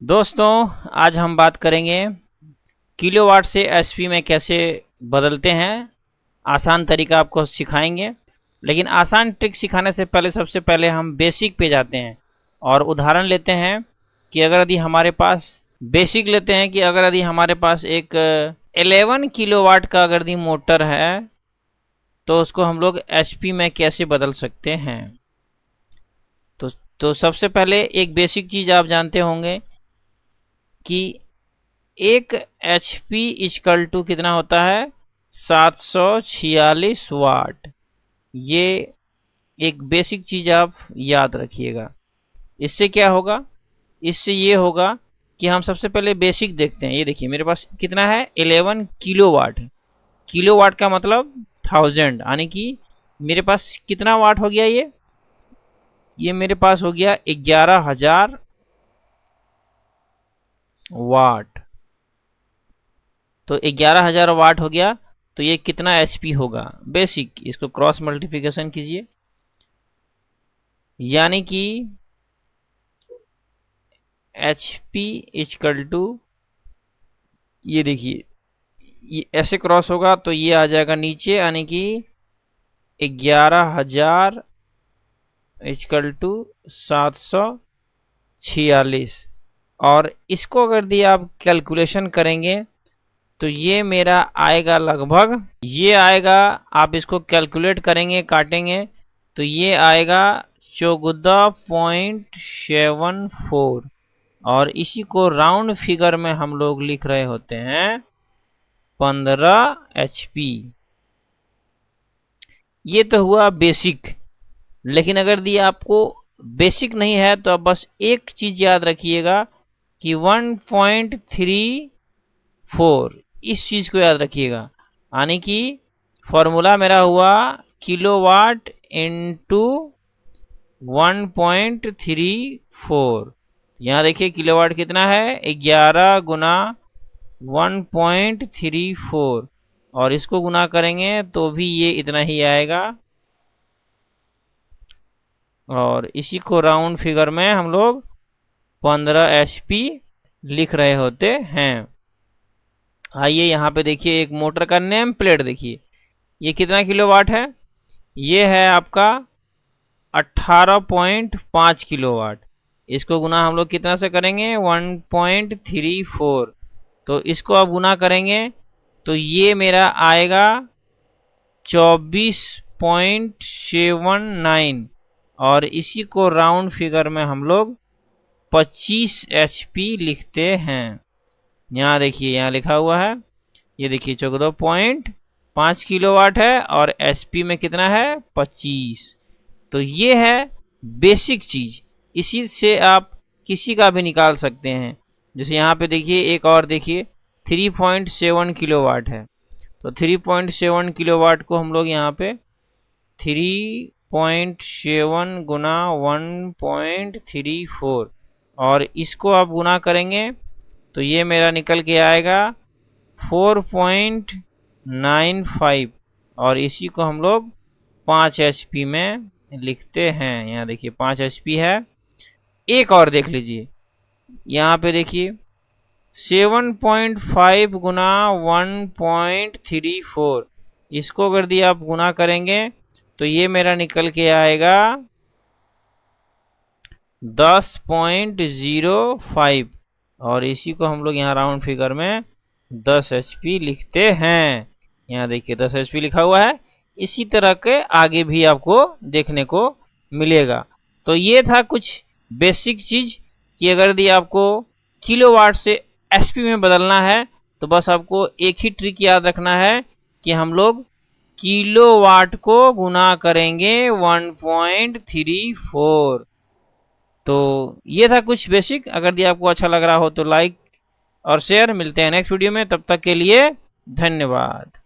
दोस्तों, आज हम बात करेंगे किलोवाट से एचपी में कैसे बदलते हैं। आसान तरीका आपको सिखाएंगे, लेकिन आसान ट्रिक सिखाने से पहले सबसे पहले हम बेसिक पे जाते हैं और उदाहरण लेते हैं कि अगर यदि हमारे पास बेसिक लेते हैं कि अगर यदि हमारे पास एक 11 किलोवाट का अगर यदि मोटर है तो उसको हम लोग एचपी में कैसे बदल सकते हैं। तो सबसे पहले एक बेसिक चीज़ आप जानते होंगे कि एक एच पी इक्वल टू कितना होता है, 746 वाट। ये एक बेसिक चीज आप याद रखिएगा। इससे क्या होगा, इससे ये होगा कि हम सबसे पहले बेसिक देखते हैं। ये देखिए मेरे पास कितना है, 11 किलो वाट है। किलो वाट का मतलब 1000, यानी कि मेरे पास कितना वाट हो गया, ये मेरे पास हो गया 11,000 वाट। तो 11,000 वाट हो गया, तो ये कितना एचपी होगा बेसिक, इसको क्रॉस मल्टीप्लिकेशन कीजिए। यानी कि एचपी इक्वल टू, ये देखिए ये ऐसे क्रॉस होगा तो ये आ जाएगा नीचे, यानी कि 11,000 इक्वल टू 746। और इसको अगर दिए आप कैलकुलेशन करेंगे तो ये मेरा आएगा लगभग, ये आएगा, आप इसको कैलकुलेट करेंगे काटेंगे तो ये आएगा 14.74। और इसी को राउंड फिगर में हम लोग लिख रहे होते हैं 15 एचपी। ये तो हुआ बेसिक। लेकिन अगर दिया आपको बेसिक नहीं है तो आप बस एक चीज याद रखिएगा कि 1.34, इस चीज को याद रखिएगा। यानी कि फॉर्मूला मेरा हुआ किलोवाट इंटू 1.34। यहाँ देखिए किलोवाट कितना है, 11 गुना 1.34, और इसको गुना करेंगे तो भी ये इतना ही आएगा। और इसी को राउंड फिगर में हम लोग 15 एचपी लिख रहे होते हैं। आइए यहाँ पे देखिए एक मोटर का नेम प्लेट देखिए, ये कितना किलोवाट है, ये है आपका 18.5 किलोवाट। इसको गुना हम लोग कितना से करेंगे, 1.34। तो इसको अब गुना करेंगे तो ये मेरा आएगा 24.79। और इसी को राउंड फिगर में हम लोग 25 एचपी लिखते हैं। यहाँ देखिए यहाँ लिखा हुआ है, ये देखिए 14.5 किलोवाट है और एचपी में कितना है, 25। तो ये है बेसिक चीज, इसी से आप किसी का भी निकाल सकते हैं। जैसे यहाँ पे देखिए एक और देखिए 3.7 किलोवाट है, तो 3.7 किलोवाट को हम लोग यहाँ पे 3.7 गुना 1.34, और इसको आप गुना करेंगे तो ये मेरा निकल के आएगा 4.95। और इसी को हम लोग 5 एचपी में लिखते हैं। यहाँ देखिए 5 एचपी है। एक और देख लीजिए, यहाँ पे देखिए 7.5 गुना 1.34, इसको अगर दिए आप गुना करेंगे तो ये मेरा निकल के आएगा 10.05। और इसी को हम लोग यहाँ राउंड फिगर में 10 एचपी लिखते हैं। यहाँ देखिए 10 एचपी लिखा हुआ है। इसी तरह के आगे भी आपको देखने को मिलेगा। तो ये था कुछ बेसिक चीज कि अगर यदि आपको किलोवाट से एचपी में बदलना है तो बस आपको एक ही ट्रिक याद रखना है कि हम लोग किलोवाट को गुना करेंगे 1.34। तो ये था कुछ बेसिक। अगर ये आपको अच्छा लग रहा हो तो लाइक और शेयर। मिलते हैं नेक्स्ट वीडियो में, तब तक के लिए धन्यवाद।